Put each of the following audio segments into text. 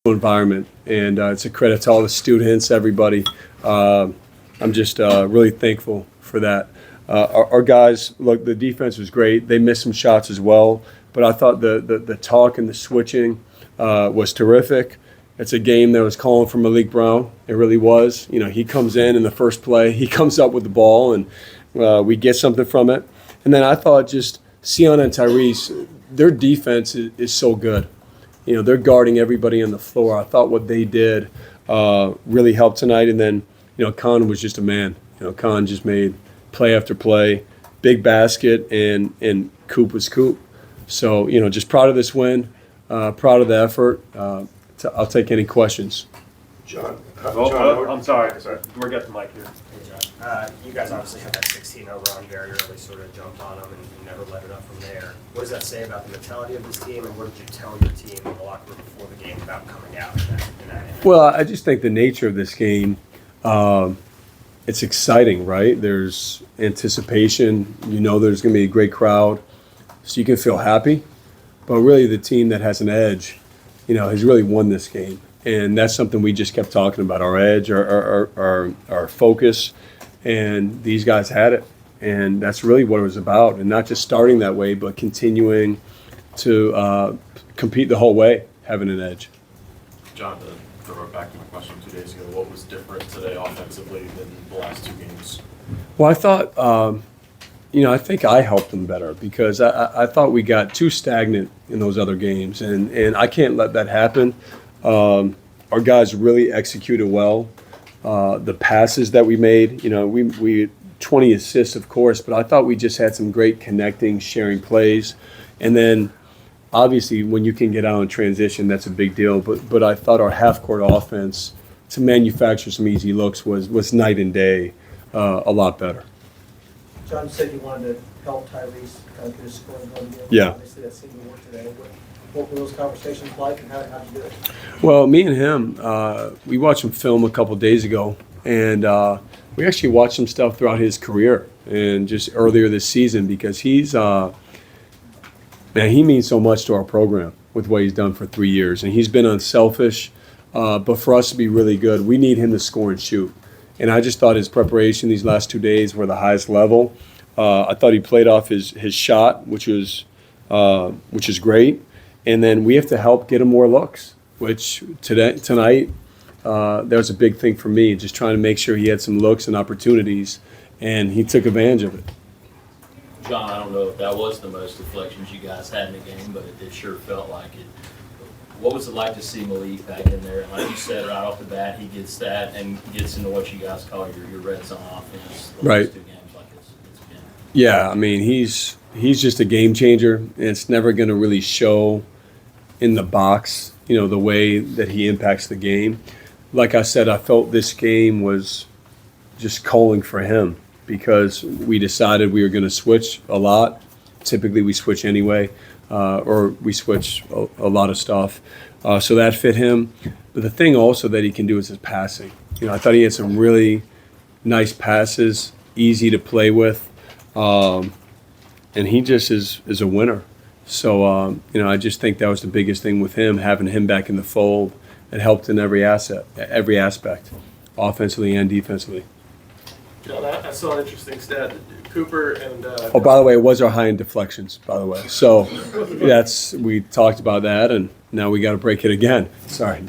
environment, and it's a credit to all the students, everybody. I'm just really thankful for that. Our guys, look, the defense was great. They missed some shots as well, but I thought the talk and the switching was terrific. It's a game that was calling for Malik Brown. It really was. You know, he comes in the first play, he comes up with the ball, and we get something from it. And then I thought just Sion and Tyrese, their defense is so good. You know, they're guarding everybody on the floor. I thought what they did really helped tonight. And then, you know, Khan was just a man. You know, Khan just made play after play, big basket, and Coop was Coop. So, you know, just proud of this win, proud of the effort. I'll take any questions. Jon, I'm sorry. We're getting the mic here. Hey, Jon. You guys obviously had that 16-0 run very early, sort of jumped on them and never let it up from there. What does that say about the mentality of this team, and what did you tell your team in the locker room before the game about coming out in that end? Well, I just think the nature of this game, it's exciting, right? There's anticipation. You know there's going to be a great crowd, so you can feel happy. But really the team that has an edge, you know, has really won this game. And that's something we just kept talking about, our edge, our focus, and these guys had it. And that's really what it was about, and not just starting that way, but continuing to compete the whole way, having an edge. Jon, to throw it back to my question 2 days ago, what was different today offensively than the last two games? Well, I thought, you know, I think I helped them better because I thought we got too stagnant in those other games, and I can't let that happen. Our guys really executed well. The passes that we made, you know, we 20 assists, of course, but I thought we just had some great connecting, sharing plays. And then, obviously, when you can get out in transition, that's a big deal. But I thought our half-court offense to manufacture some easy looks was night and day, a lot better. Jon, you said you wanted to help Tyrese kind of get his scoring going again. Yeah. Obviously, that seemed to work today. What were those conversations like, and how did you do it? Well, me and him, we watched him film a couple days ago, and we actually watched some stuff throughout his career and just earlier this season because he's, man, he means so much to our program with what he's done for 3 years. And he's been unselfish, but for us to be really good, we need him to score and shoot. And I just thought his preparation these last 2 days were the highest level. I thought he played off his shot, which is great. And then we have to help get him more looks, which tonight, that was a big thing for me, just trying to make sure he had some looks and opportunities, and he took advantage of it. Jon, I don't know if that was the most deflections you guys had in the game, but it sure felt like it. What was it like to see Malik back in there? And like you said, right off the bat, he gets that and gets into what you guys call your red zone offense. The Right. last two games like it's been. Yeah, I mean, he's just a game changer, and it's never going to really show in the box, you know, the way that he impacts the game. Like I said, I felt this game was just calling for him because we decided we were going to switch a lot. Typically, we switch anyway, or we switch a lot of stuff. So that fit him. But the thing also that he can do is his passing. You know, I thought he had some really nice passes, easy to play with. And he just is a winner. So, you know, I just think that was the biggest thing with him, having him back in the fold. It helped in every aspect, offensively and defensively. Jon, I saw an interesting stat. Cooper and Oh, by the way, it was our high in deflections, by the way. So we talked about that, and now we got to break it again. Sorry.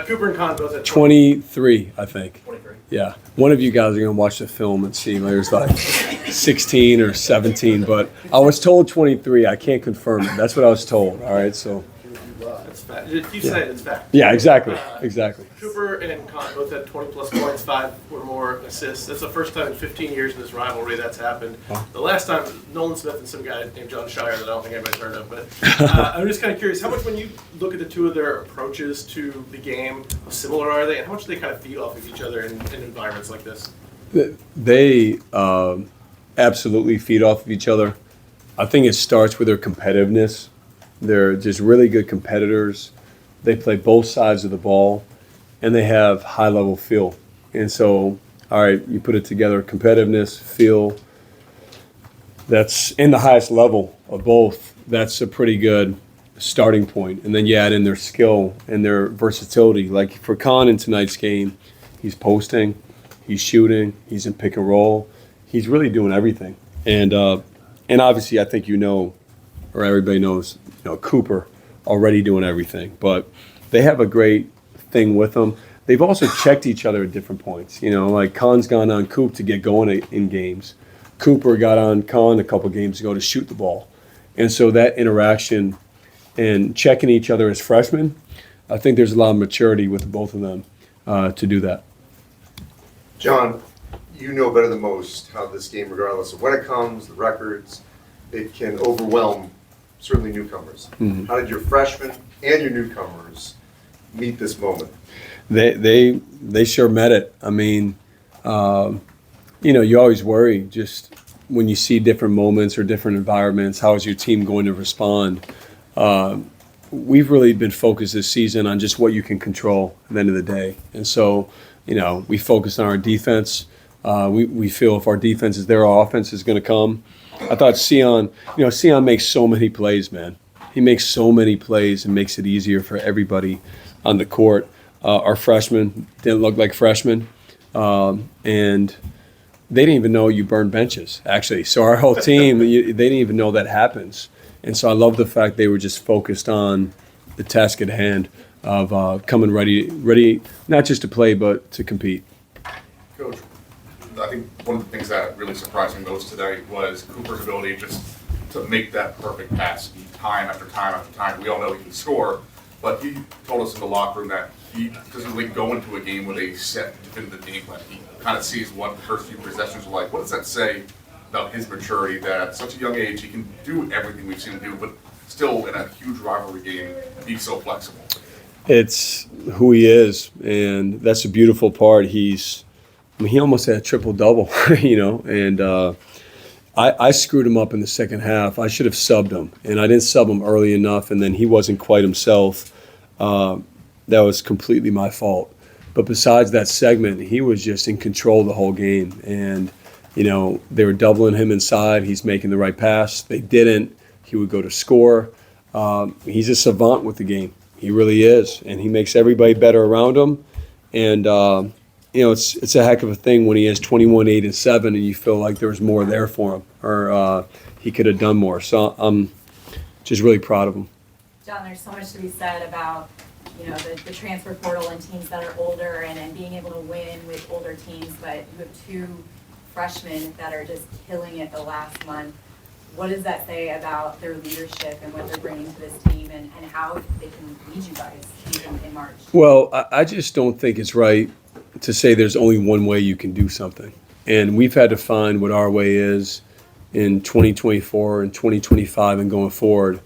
Cooper and Khan both at 23, I think. 23. Yeah. One of you guys are going to watch the film and see there's like 16 or 17, but I was told 23. I can't confirm it. That's what I was told. All right, so. That's fact. If you say it, it's fact. Yeah, exactly. Cooper and Khan both had 20-plus points, 5 or more assists. That's the first time in 15 years in this rivalry that's happened. Wow. The last time, Nolan Smith and some guy named Jon Scheyer that I don't think anybody's heard of. But I'm just kind of curious, how much when you look at the two of their approaches to the game, how similar are they, and how much do they kind of feed off of each other in environments like this? They absolutely feed off of each other. I think it starts with their competitiveness. They're just really good competitors. They play both sides of the ball, and they have high-level feel. And so, all right, you put it together, competitiveness, feel, that's in the highest level of both. That's a pretty good starting point, and then you add in their skill and their versatility. Like for Con in tonight's game, he's posting, he's shooting, he's in pick and roll, he's really doing everything. And obviously, I think or everybody knows, Cooper already doing everything. But they have a great thing with them. They've also checked each other at different points. Like Con's gone on Coop to get going in games. Cooper got on Con a couple games ago to shoot the ball. And so that interaction and checking each other as freshmen, I think there's a lot of maturity with both of them to do that. Jon, you know better than most how this game, regardless of when it comes, the records, it can overwhelm certainly newcomers. Mm-hmm. How did your freshmen and your newcomers meet this moment? They sure met it. I mean, you always worry just when you see different moments or different environments, how is your team going to respond? We've really been focused this season on just what you can control at the end of the day. And so, we focused on our defense. We feel if our defense is there, our offense is going to come. I thought Sion makes so many plays, man. He makes so many plays and makes it easier for everybody on the court. Our freshmen didn't look like freshmen, and they didn't even know you burn benches, actually. So our whole team, they didn't even know that happens. And so I love the fact they were just focused on the task at hand of coming ready, not just to play, but to compete. Coach, I think one of the things that really surprised me most today was Cooper's ability just to make that perfect pass time after time after time. We all know he can score, but he told us in the locker room that he doesn't really go into a game with a set definitive game plan. He kind of sees what the first few possessions are like. What does that say about his maturity that at such a young age he can do everything we've seen him do, but still in a huge rivalry game be so flexible? It's who he is, and that's a beautiful part. He almost had a triple-double, and I screwed him up in the second half. I should have subbed him, and I didn't sub him early enough, and then he wasn't quite himself. That was completely my fault. But besides that segment, he was just in control the whole game, and they were doubling him inside. He's making the right pass. They didn't. He would go to score. He's a savant with the game. He really is, and he makes everybody better around him. And it's a heck of a thing when he has 21, 8, and 7, and you feel like there was more there for him, or he could have done more. So I'm just really proud of him. Jon, there's so much to be said about the transfer portal and teams that are older and being able to win with older teams, but you have two freshmen that are just killing it the last month. What does that say about their leadership and what they're bringing to this team and how they can lead you guys in March? Well, I just don't think it's right to say there's only one way you can do something. And we've had to find what our way is in 2024 and 2025 and going forward.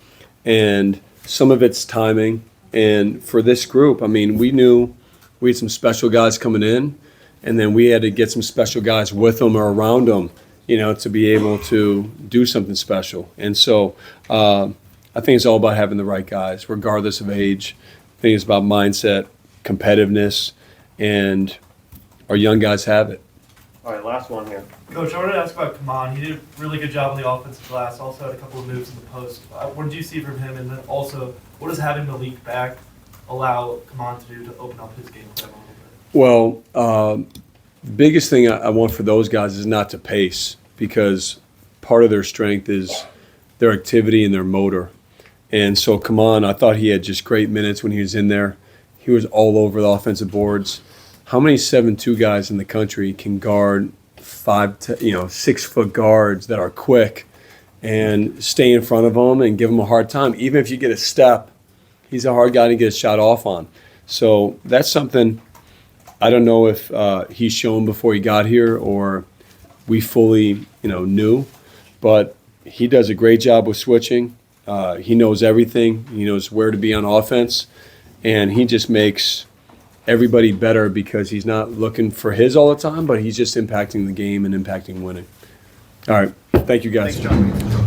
And some of it's timing. And for this group, we knew we had some special guys coming in, and then we had to get some special guys with them or around them, to be able to do something special. And so I think it's all about having the right guys, regardless of age. I think it's about mindset, competitiveness, and our young guys have it. All right, last one here. Coach, I wanted to ask about Kaman. He did a really good job on the offensive glass, also had a couple of moves in the post. What did you see from him? And then also, what does having Malik back allow Kaman to do to open up his game plan a little bit? Well, the biggest thing I want for those guys is not to pace, because part of their strength is their activity and their motor. And so Kaman, I thought he had just great minutes when he was in there. He was all over the offensive boards. How many 7'2" guys in the country can guard 6-foot guards that are quick and stay in front of them and give them a hard time? Even if you get a step, he's a hard guy to get a shot off on. So that's something I don't know if he's shown before he got here or we fully knew, but he does a great job with switching. He knows everything. He knows where to be on offense, and he just makes everybody better because he's not looking for his all the time, but he's just impacting the game and impacting winning. All right. Thank you, guys. Thanks, Jon.